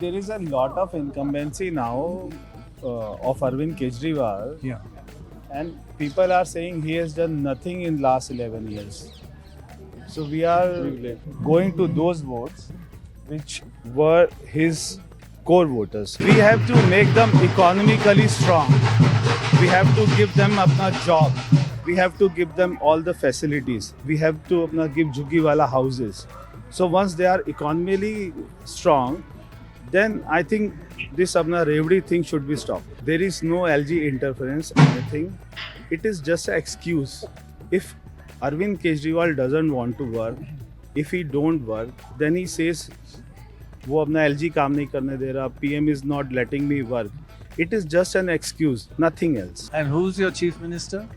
There is a lot of incumbency now of Arvind Kejriwal, Yeah. and people are saying he has done nothing in last 11 years. So we are going to those votes which were his core voters. We have to make them economically strong. We have to give them apna job. We have to give them all the facilities. We have to apna give juggi wala houses. So once they are economically strong, then I think this apna Revdi thing should be stopped. There is no LG interference, anything. It is just an excuse. If Arvind Kejriwal doesn't want to work, if he don't work, then he says वो अपना LG काम नहीं करने दे रहा, PM is not letting me work. It is just an excuse, nothing else. And who's your chief minister?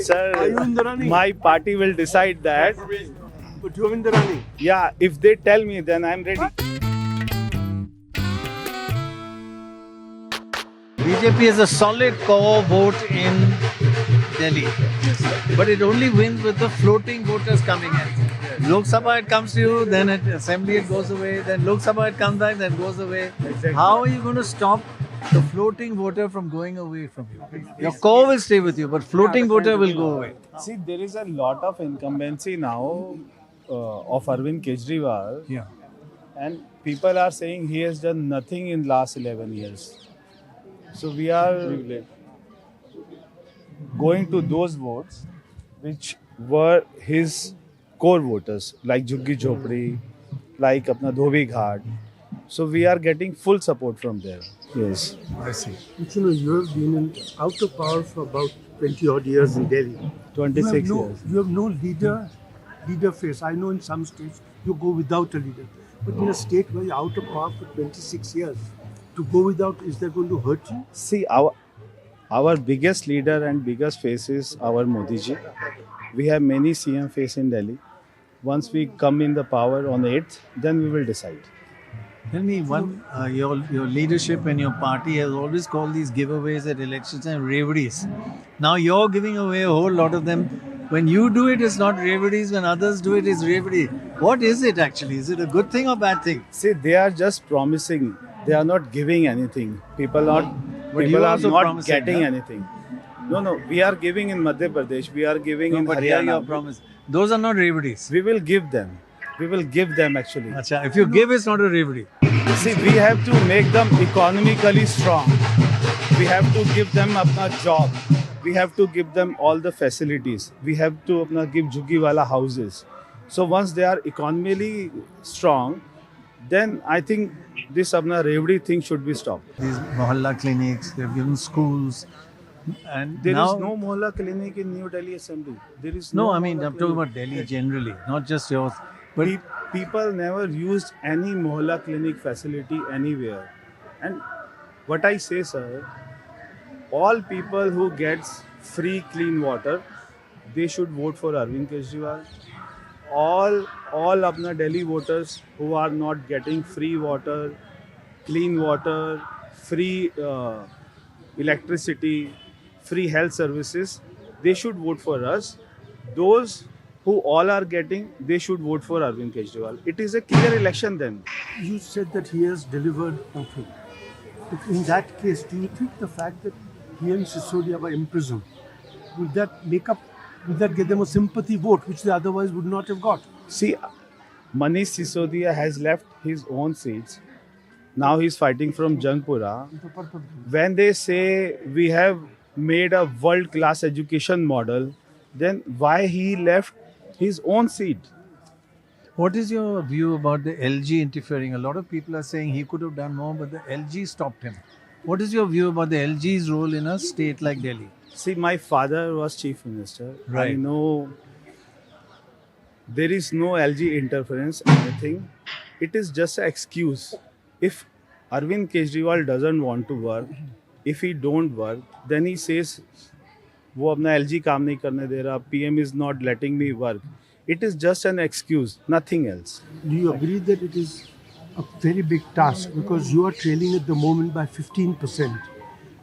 Sir, my party will decide that. Govindarani. Yeah, if they tell me, then I'm ready. BJP is a solid core vote in Delhi. But it only wins with the floating voters coming in. Lok Sabha it comes to you, then at Assembly it goes away, then Lok Sabha it comes back, then goes away. Exactly. How are you going to stop the floating voter from going away from you? Your core will stay with you, but floating voter will go away. See, there is a lot of incumbency now of Arvind Kejriwal, Yeah. and people are saying he has done nothing in last 11 years. So we are going to those votes which were his core voters, like Juggi Jhopdi, like apna Dhobi Ghat. So we are getting full support from there. Yes. I see. You have been out of power for about 20 odd years in Delhi. 26 years. You have no leader face. I know in some states you go without a leader. But in a state where you're out of power for 26 years, to go without, is that going to hurt you? See, our biggest leader and biggest face is our Modi ji. We have many CM face in Delhi. Once we come in the power on 8th, then we will decide. Tell me, your leadership and your party has always called these giveaways at elections and reveries. Now you're giving away a whole lot of them. When you do it, it's not reveries. When others do it, it's reverie. What is it actually? Is it a good thing or bad thing? See, they are just promising. They are not giving anything. People are also not promising, getting huh? anything. No. We are giving in Madhya Pradesh. We are giving No, in but here Haryana. your promise. Those are not reveries. We will give them. We will give them actually. Acha, if you give, it's not a reverie. See, we have to make them economically strong. We have to give them apna job. We have to give them all the facilities. We have to apna give juggi wala houses. So once they are economically strong, then I think this apna Revdi thing should be stopped. These mohalla clinics, they've given schools. And There is now, no mohalla clinic in New Delhi Assembly. There is No, no I mean, mohalla I'm talking clinic. about Delhi generally, not just yours. But People never used any mohalla clinic facility anywhere. And what I say, sir, all people who gets free clean water, they should vote for Arvind Kejriwal. All apna Delhi voters who are not getting free water, clean water, free electricity, free health services, they should vote for us. Those who all are getting, they should vote for Arvind Kejriwal. It is a clear election then. You said that he has delivered nothing. But in that case, do you think the fact that he and Sisodia were imprisoned, would that get them a sympathy vote, which they otherwise would not have got? See, Manish Sisodia has left his own seats. Now he's fighting from Jangpura. When they say we have made a world-class education model, then why he left his own seat? what is your view about the LG interfering? A lot of people are saying he could have done more, but the LG stopped him. What is your view about the LG's role in a state like Delhi? See, my father was chief minister. I Right. know there is no LG interference, anything. It is just an excuse. If Arvind Kejriwal doesn't want to work, if he don't work, then he says वो अपना LG काम नहीं करने दे रहा, PM is not letting me work. It is just an excuse, nothing else. Do you agree that it is a very big task because you are trailing at the moment by 15%,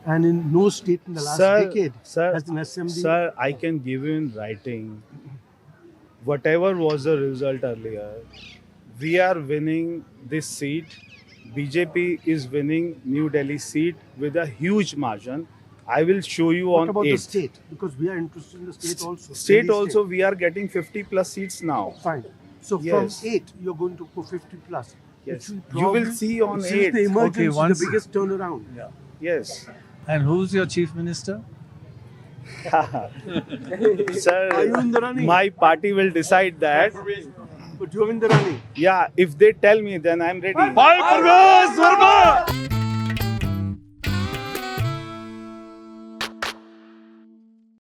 and in no state in the last decade has an assembly? Sir, I can give you in writing whatever was the result earlier. we are winning this seat. BJP is winning New Delhi seat with a huge margin. I will show you What on about the 8th. state? Because we are interested in the state also. State Delhi also, we are getting 50 plus seats now. Fine. So Yes. from 8, you're going to go 50 plus. Yes. Which You will probably- see on since 8th. the emergence Okay, is once- the biggest turnaround. Yes. And who's your chief minister? Sir, Are you in the running? my party will decide that. But you're in the running. Yeah, if they tell me, then I'm ready.